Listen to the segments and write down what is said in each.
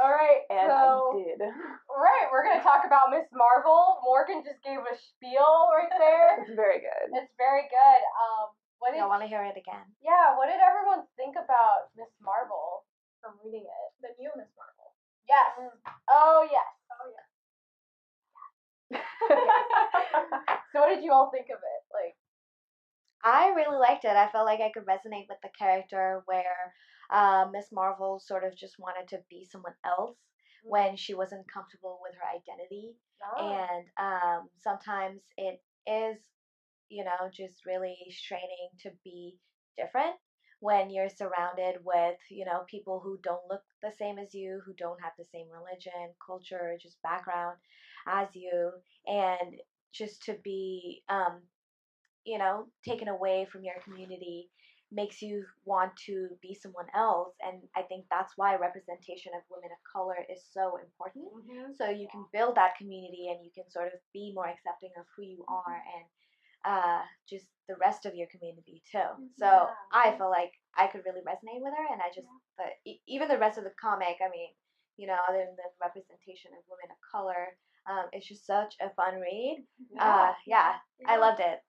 All right, And so I did. right, we're gonna talk about Miss Marvel. Morgan just gave a spiel right there. It's very good. It's very good. What did I want to hear it again. Yeah, what did everyone think about Miss Marvel from reading it? The new Miss Marvel. Yes. Oh yes. Oh yeah. So what did you all think of it? Like, I really liked it. I felt like I could resonate with the character where Miss Marvel sort of just wanted to be someone else when she wasn't comfortable with her identity. And sometimes it is, just really straining to be different when you're surrounded with, people who don't look the same as you, who don't have the same religion, culture, just background as you. And just to be taken away from your community makes you want to be someone else. And I think that's why representation of women of color is so important. So you can build that community and you can sort of be more accepting of who you are and just the rest of your community too. So I feel like I could really resonate with her, and I just even the rest of the comic, I mean, other than the representation of women of color, it's just such a fun read. I loved it.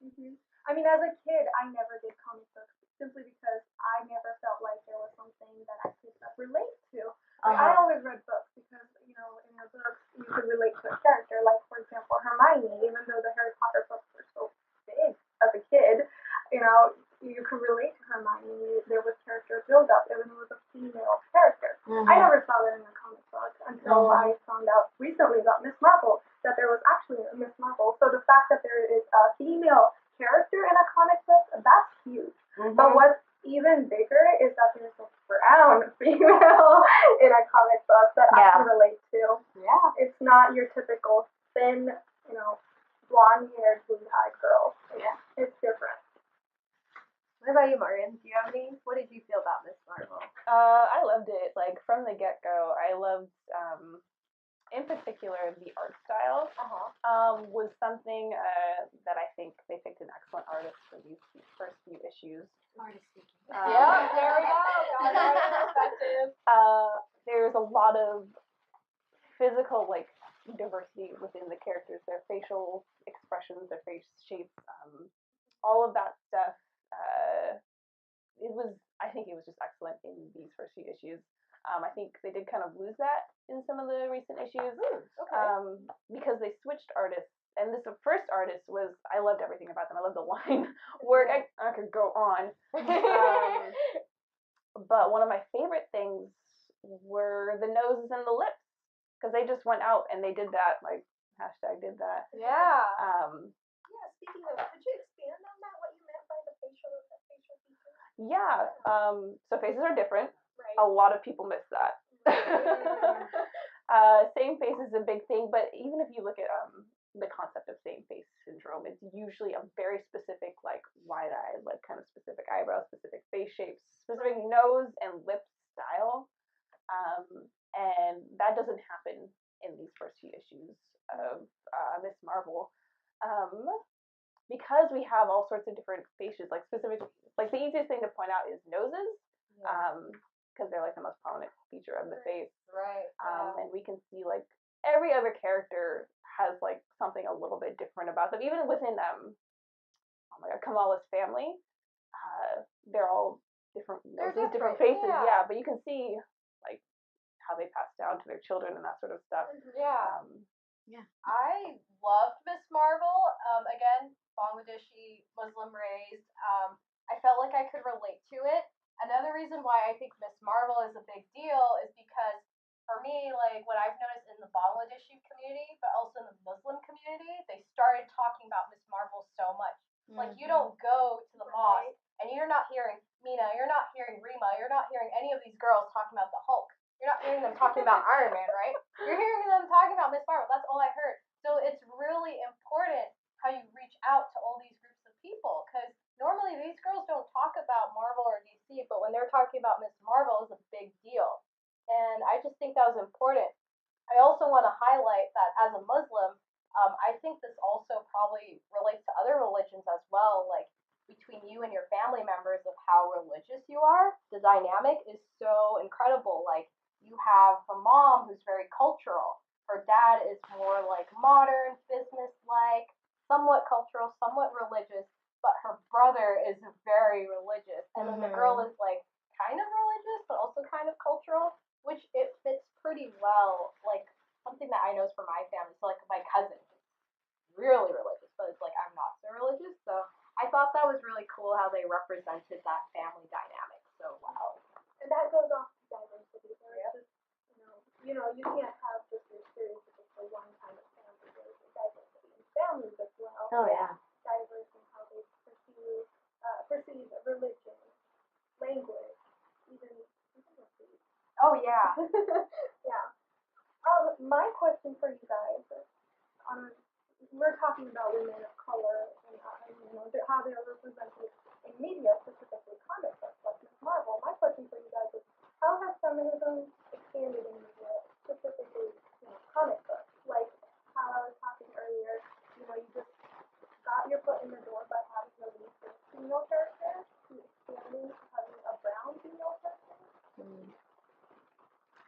I mean, as a kid, I never did comic books simply because I never felt like there was something that I could relate to. Like, I always read books because, in the books, you could relate to a character. Like, for example, Hermione, even though the Harry Potter books were so big as a kid, you could relate to Hermione. There was character build-up, even though it was a female character. I never saw that in a comic book until I found out recently about Miss Marvel, that there was actually a Miss Marvel. So the fact that there is a female character in a comic book, that's huge. But what's even bigger is that there's a brown female in a comic book that I can relate to. Yeah. It's not your typical thin, blonde-haired, blue-eyed girl. It's different. what about you, Morgan? What did you feel about Miss Marvel? I loved it. Like, from the get-go, I loved, in particular, the art style. Was something that I think they picked an excellent artist for these first few issues. Artist speaking. Yeah, there we go. Got it. Perspective. There's a lot of physical, diversity within the characters, their facial expressions, their face shapes, all of that stuff. I think it was just excellent in these first few issues. I think they did kind of lose that in some of the recent issues. Because they switched artists. And this first artist I loved everything about them. I loved the line work. I could go on. But one of my favorite things were the noses and the lips. Because they just went out and they did that, hashtag did that. Yeah. Speaking of, could you expand on that, what you meant by the facial features? Yeah. So faces are different. Right. A lot of people miss that. Same face is a big thing, but even if you look at the concept of same face syndrome, it's usually a very specific, wide-eyed, kind of specific eyebrows, specific face shapes, specific nose and lip style. And that doesn't happen in these first few issues of Miss Marvel. Because we have all sorts of different faces, specific, the easiest thing to point out is noses. Because they're the most prominent feature of the face. Right. And we can see every other character has something a little bit different about them. Even within Kamala's family, they're all different noses, different faces. Yeah, but you can see how they pass down to their children and that sort of stuff. Yeah. I loved Miss Marvel. Again, Bangladeshi, Muslim raised. I felt like I could relate to it. Another reason why I think Miss Marvel is a big deal is because, for me, what I've noticed in the Bangladeshi community, but also in the Muslim community, they started talking about Miss Marvel so much. You don't go to the mosque and you're not hearing Mina, you're not hearing Rima, you're not hearing any of these girls talking about the Hulk. You're not hearing them talking about Iron Man, right? You're hearing them talking about Miss Marvel. That's all I heard. So it's really important how you reach out to all these groups of people, because normally these girls don't talk about Marvel or DC, but when they're talking about Miss Marvel, it's a big deal. And I just think that was important. I also want to highlight that as a Muslim, I think this also probably relates to other religions as well, between you and your family members of how religious you are. The dynamic is so incredible. you have her mom who's very cultural. Her dad is more like modern, business like, somewhat cultural, somewhat religious, but her brother is very religious. And then the girl is like kind of religious, but also kind of cultural, which it fits pretty well. Like something that I know is from my family. So like my cousin is really religious, but it's like I'm not so religious. So I thought that was really cool how they represented that family dynamic so well. And that goes off to diversity. There's just, you can't have just your stereotypical one kind of family. There's diversity in families as well. Oh yeah. Diverse in how they perceive religion, language, even food. Oh yeah. Yeah. My question for you guys, we're talking about women of color and how they are represented in media, specifically comic books like Ms. Marvel. My question for you guys is, how has feminism expanded in media, specifically, comic books? Like how I was talking earlier, you just got your foot in the door by having a lead female character to expanding to having a brown female character.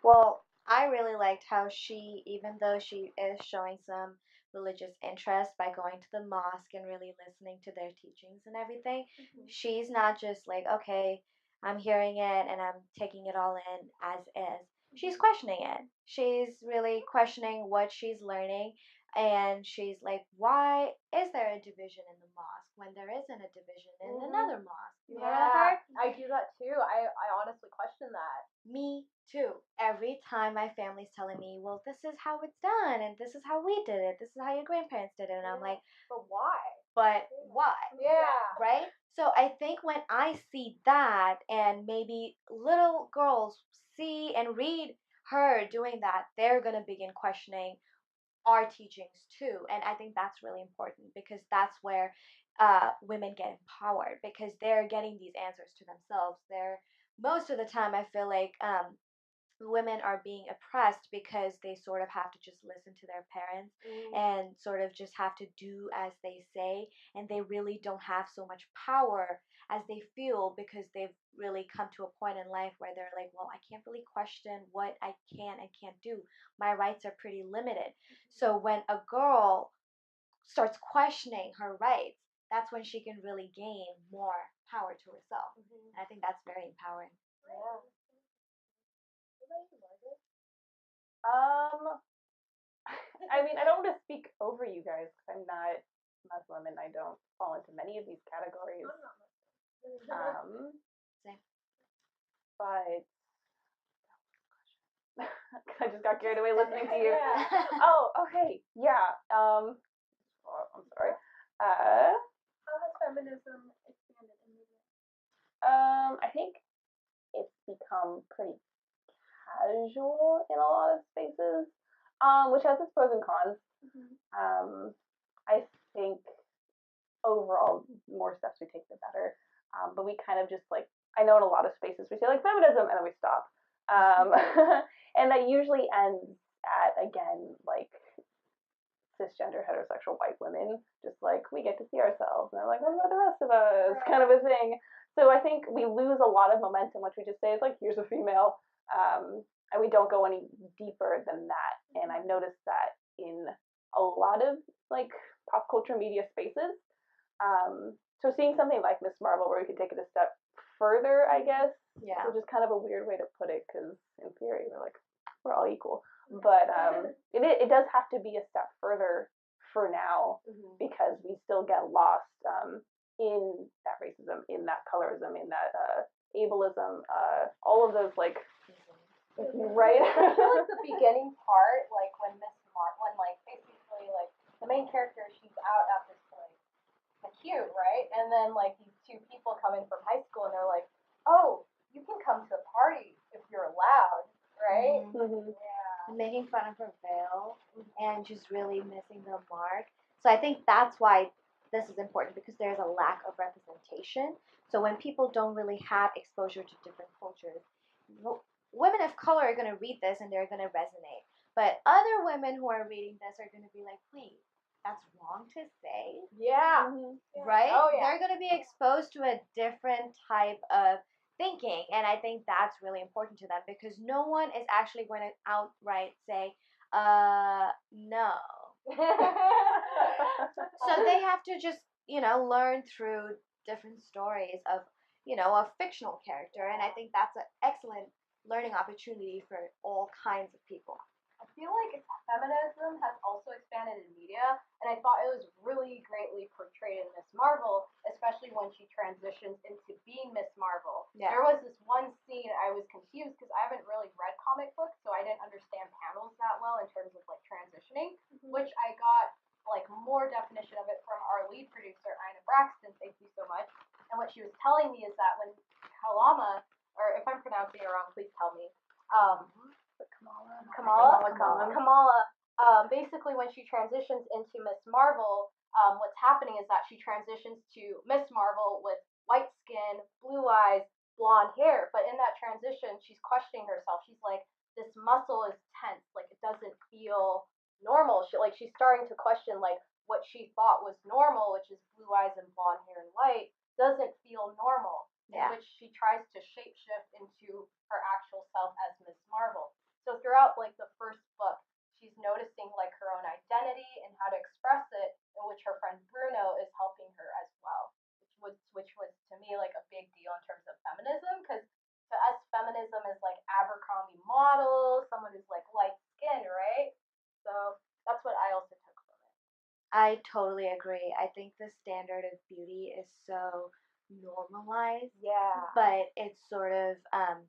Well, I really liked how she, even though she is showing some religious interest by going to the mosque and really listening to their teachings and everything, she's not just like, okay, I'm hearing it and I'm taking it all in as is. She's questioning it. She's really questioning what she's learning. And she's like, why is there a division in the mosque when there isn't a division in another mosque? You know that part? I do that too. I honestly question that. Me too. Every time my family's telling me, well, this is how it's done, and this is how we did it, this is how your grandparents did it, and I'm like, But why? but why? Yeah. Right? So I think when I see that, and maybe little girls see and read her doing that, they're gonna begin questioning our teachings too. And I think that's really important because that's where women get empowered because they're getting these answers to themselves. They're most of the time I feel like women are being oppressed because they sort of have to just listen to their parents and sort of just have to do as they say, and they really don't have so much power as they feel because they've really come to a point in life where they're like, well, I can't really question what I can and can't do. My rights are pretty limited. So when a girl starts questioning her rights, that's when she can really gain more power to herself. And I think that's very empowering. Yeah. I mean, I don't want to speak over you guys because I'm not Muslim and I don't fall into many of these categories. Same. But I just got carried away listening to you. Yeah. Oh, okay, yeah. Oh, I'm sorry. How has feminism expanded in media? I think it's become pretty casual in a lot of spaces, which has its pros and cons. I think overall, more steps we take, the better. But we kind of just like, I know in a lot of spaces we say like feminism and then we stop. And that usually ends at, again, like cisgender heterosexual white women, just like we get to see ourselves. And they're like, what about the rest of us? Kind of a thing. So I think we lose a lot of momentum, which we just say is like, here's a female. And we don't go any deeper than that. And I've noticed that in a lot of like pop culture media spaces. So seeing something like Ms. Marvel where we can take it a step further, I guess, Yeah. which is kind of a weird way to put it because in theory we're all equal. But it does have to be a step further for now because we still get lost in that racism, in that colorism, in that ableism, all of those like right. I feel like the beginning part, like when when like basically like the main character, she's out at this like the cute, right? And then like these two people come in from high school and they're like, oh, you can come to the party if you're allowed, right? Yeah. Making fun of her veil and just really missing the mark. So I think that's why this is important because there's a lack of representation. So when people don't really have exposure to different cultures, women of color are going to read this and they're going to resonate. But other women who are reading this are going to be like, wait, that's wrong to say? Yeah. Right? Oh, yeah. They're going to be exposed to a different type of thinking, and I think that's really important to them because no one is actually going to outright say, no. So they have to just, learn through different stories of, a fictional character, and I think that's an excellent learning opportunity for all kinds of people. I feel like feminism has also expanded in media, and I thought it was really greatly portrayed in Miss Marvel, especially when she transitions into being Miss Marvel. Yeah. There was this one scene I was confused because I haven't really read comic books, so I didn't understand panels that well in terms of like transitioning, which I got like more definition of it from our lead producer, Ina Braxton. Thank you so much. And what she was telling me is that when Kalama, or if I'm pronouncing it wrong, please tell me. Kamala. Basically, when she transitions into Miss Marvel, what's happening is that she transitions to Miss Marvel with white skin, blue eyes, blonde hair. But in that transition, she's questioning herself. She's like, this muscle is tense. Like, it doesn't feel normal. She's starting to question, like, what she thought was normal, which is blue eyes and blonde hair and white, doesn't feel normal. Yeah. In which she tries to shapeshift into her actual self as Miss Marvel. So throughout like the first book, she's noticing like her own identity and how to express it, in which her friend Bruno is helping her as well, which was to me like a big deal in terms of feminism, because to us feminism is like Abercrombie model, someone who's like light skinned, right? So that's what I also took from it. I totally agree. I think the standard of beauty is so normalized. Yeah. But it's sort of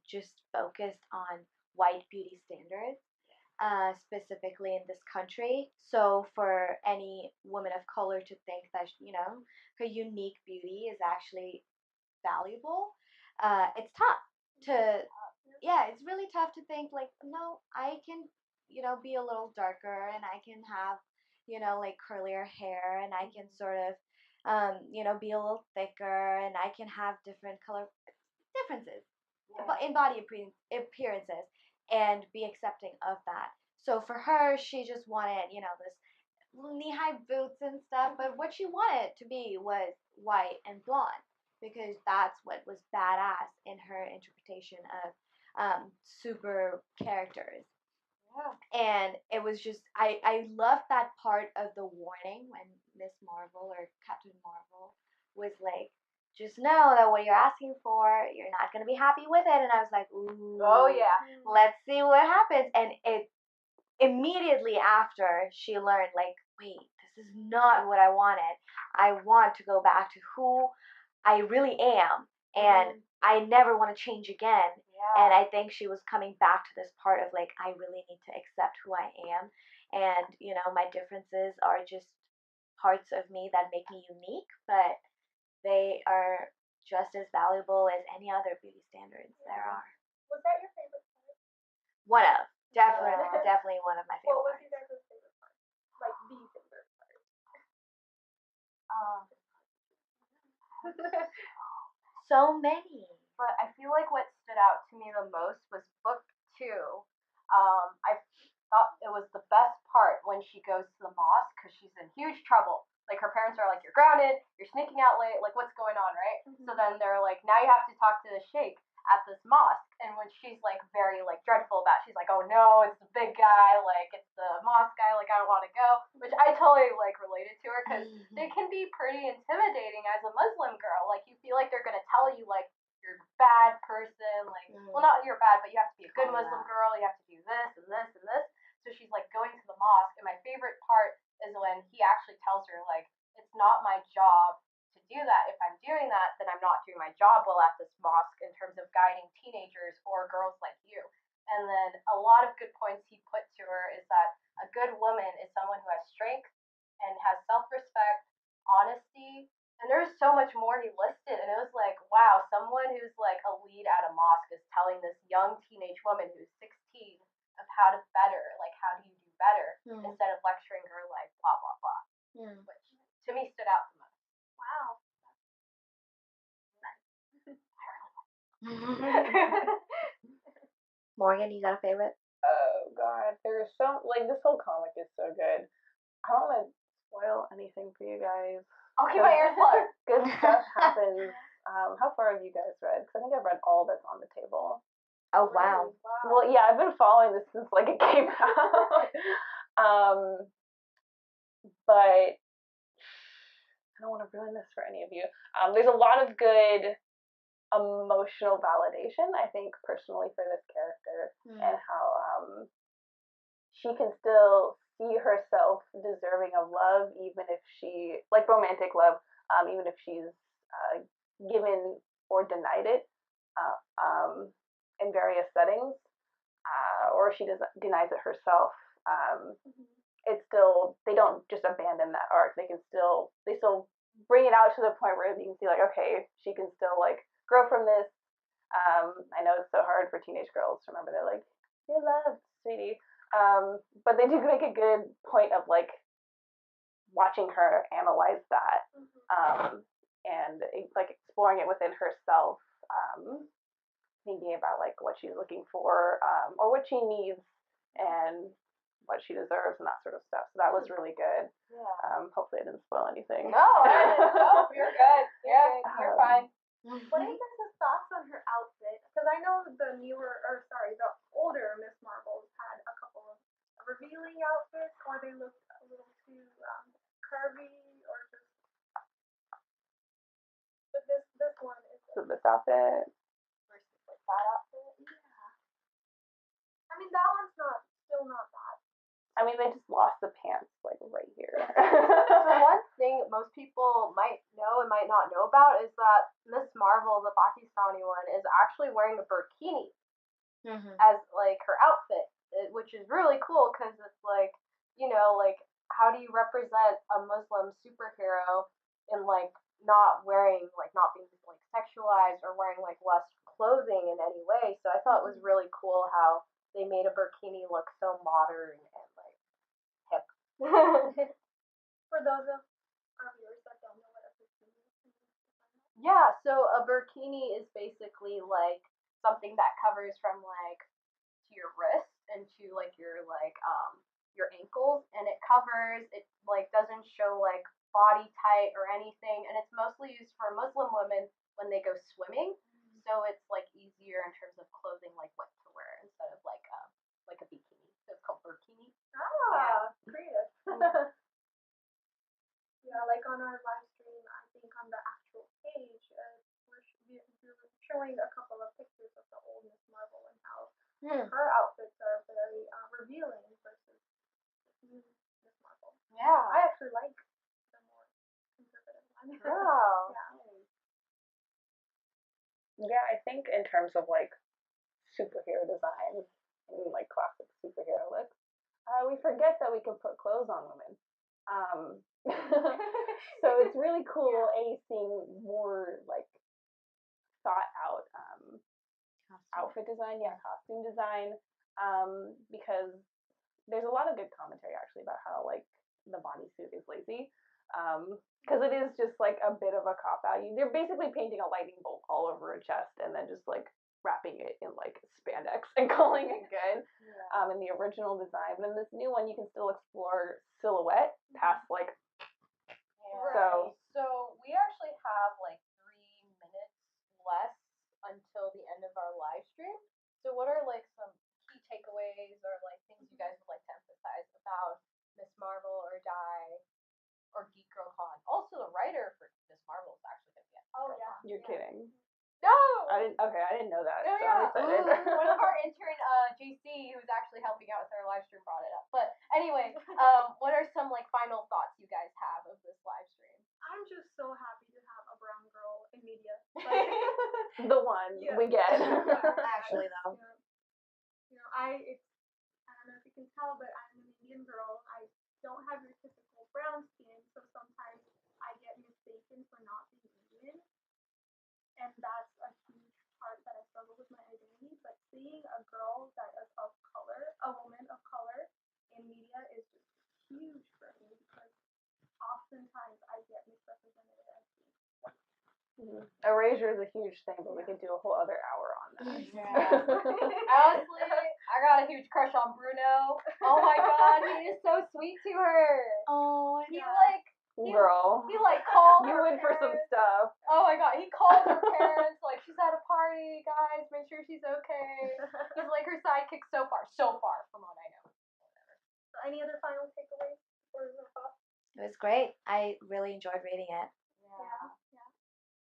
just focused on white beauty standards, specifically in this country. So for any woman of color to think that, her unique beauty is actually valuable, it's tough to, yeah, it's really tough to think like, no, I can, be a little darker and I can have, like curlier hair and I can sort of be a little thicker, and I can have different color differences in body appearances and be accepting of that. So for her, she just wanted, this knee-high boots and stuff, but what she wanted to be was white and blonde because that's what was badass in her interpretation of super characters. Yeah. And it was just I loved that part of the warning when Miss Marvel or Captain Marvel was like, just know that what you're asking for, you're not gonna be happy with it. And I was like, ooh, Oh yeah. let's see what happens. And it immediately after she learned, like, wait, this is not what I wanted. I want to go back to who I really am, and I never want to change again. Yeah. And I think she was coming back to this part of like, I really need to accept who I am, and my differences are just parts of me that make me unique, but they are just as valuable as any other beauty standards there are. Was that your favorite part? One of definitely one of my favorite What was parts. you guys' favorite part? Like the favorite part? So many. But I feel like what stood out to me the most was book 2. I thought it was the best part when she goes to the mosque because she's in huge trouble. Like her parents are like, you're grounded, you're sneaking out late, like what's going on, right? So then they're like, now you have to talk to the sheikh at this mosque. And when she's like very like dreadful about it, she's like, oh no, it's the big guy, like it's the mosque guy, like I don't want to go. Which I totally like related to her because they can be pretty intimidating as a Muslim girl. Like you feel like they're gonna tell you like you're a bad person, like well not you're bad, but you have to be a good Muslim girl, you have to do this and this and this. So she's like going to the mosque, and my favorite part is when he actually tells her like it's not my job to do that. If I'm doing that, then I'm not doing my job well at this mosque in terms of guiding teenagers or girls like you. And then a lot of good points he put to her is that a good woman is someone who has strength and has self-respect, honesty, and there's so much more he listed. And it was like, wow, someone who's like a lead at a mosque is telling this young teenage woman who's 16 of how to better, like how do you do better, instead of lecturing her like blah blah blah. Which to me stood out the most. Wow. Morgan, you got a favorite? Oh god, there's so like this whole comic is so good. I don't want to spoil anything for you guys. I'll keep my ears plugged. Good stuff happens How far have you guys read? Because I think I've read all that's on the table. Oh wow. Well, yeah, I've been following this since like it came out. But I don't want to ruin this for any of you. There's a lot of good emotional validation, I think, personally for this character and how she can still see herself deserving of love, even if she, like romantic love, even if she's given or denied it in various settings, or she denies it herself. It's still, they don't just abandon that arc. They still bring it out to the point where you can see like, okay, she can still like grow from this. I know it's so hard for teenage girls to remember they're like, you're loved, sweetie. But they do make a good point of like watching her analyze that, and like exploring it within herself, thinking about like what she's looking for, or what she needs, and what she deserves and that sort of stuff. So that was really good. Yeah. Hopefully I didn't spoil anything. No, I didn't. No, you're good. Yeah, you're fine. What are you guys' thoughts on her outfit? Because I know the older Miss Marvels had a couple of revealing outfits, or they looked a little too curvy, or just. But this one is. So this outfit. Versus like that outfit. Yeah. I mean, that one's still not bad. I mean, they just lost the pants like right here. So one thing most people might know and might not know about is that Miss Marvel, the Pakistani one, is actually wearing a burkini as like her outfit, which is really cool because it's like, you know, like how do you represent a Muslim superhero in like not wearing, like not being like sexualized or wearing like less clothing in any way. So I thought it was really cool how they made a burkini look so modern and like hip. For those of our viewers that don't know what a bikini is. Yeah, so a burkini is basically like something that covers from like to your wrist and to like your ankles, and it like doesn't show like body tight or anything, and it's mostly used for Muslim women when they go swimming. So it's like easier in terms of clothing, like what to wear instead of like a bikini. So it's called burkini. Creative. Yeah, like on our live stream, I think on the actual page, we're showing a couple of pictures of the old Miss Marvel and how her outfits are very revealing versus the new Miss Marvel. Yeah. I actually like the more conservative one. Oh. Yeah, I think in terms of like superhero design and like classic superhero looks, we forget that we can put clothes on women. So it's really cool, seeing more like thought out outfit design, costume design, because there's a lot of good commentary actually about how like the bodysuit is lazy, because it is just like a bit of a cop out. They're basically painting a lightning bolt all over her chest and then just like wrapping it in like spandex and calling it good. In the original design, but in this new one you can still explore silhouette past like. So we actually have like 3 minutes less until the end of our live stream. So what are like some key takeaways or like things you guys would like to emphasize about Miss Marvel or Die or Geek Girl Con? Also, the writer for Miss Marvel is actually going to be at Geek Girl Con. You're kidding. No. I didn't know that. No, so yeah. I'm excited. One of our intern, JC, who's actually helping out with our live stream, brought it up. But anyway, what are some like final thoughts you guys have of this live stream? I'm just so happy to have a brown girl in media. The one we get. Actually, though. You know, I don't know if you can tell, but I'm an Indian girl. I don't have your typical brown skin, so sometimes I get mistaken for not being Indian. And that's a huge part that I struggle with my identity. But seeing a girl that is of color, a woman of color in media is just huge for me because oftentimes I get misrepresented as being white. Erasure is a huge thing, but we could do a whole other hour on that. Yeah. Honestly, I got a huge crush on Bruno. Oh my god, he is so sweet to her. Oh, He like girl. He like called you her in for some parents. stuff. Oh my god, he called calls her parents, like, she's at a party, guys, make sure she's okay. He's like her sidekick so far from what I know. So any other final takeaways before we wrap up? It was great. I really enjoyed reading it. Yeah.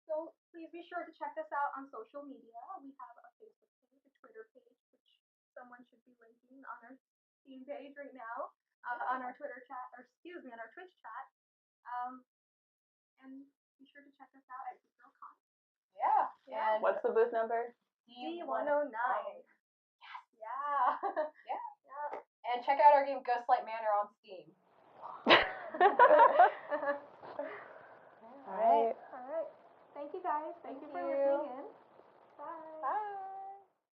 So please be sure to check us out on social media. We have a Facebook page, a Twitter page, which someone should be linking on our team page right now, on our Twitter chat, or excuse me, on our Twitch chat. And be sure to check us out at GeekGirlCon. Yeah. Yeah. And What's the booth number? D109. Yeah. And check out our game Ghostlight Manor on Steam. All right. All right. Thank you guys. Thank you for you. listening in. Bye. Bye.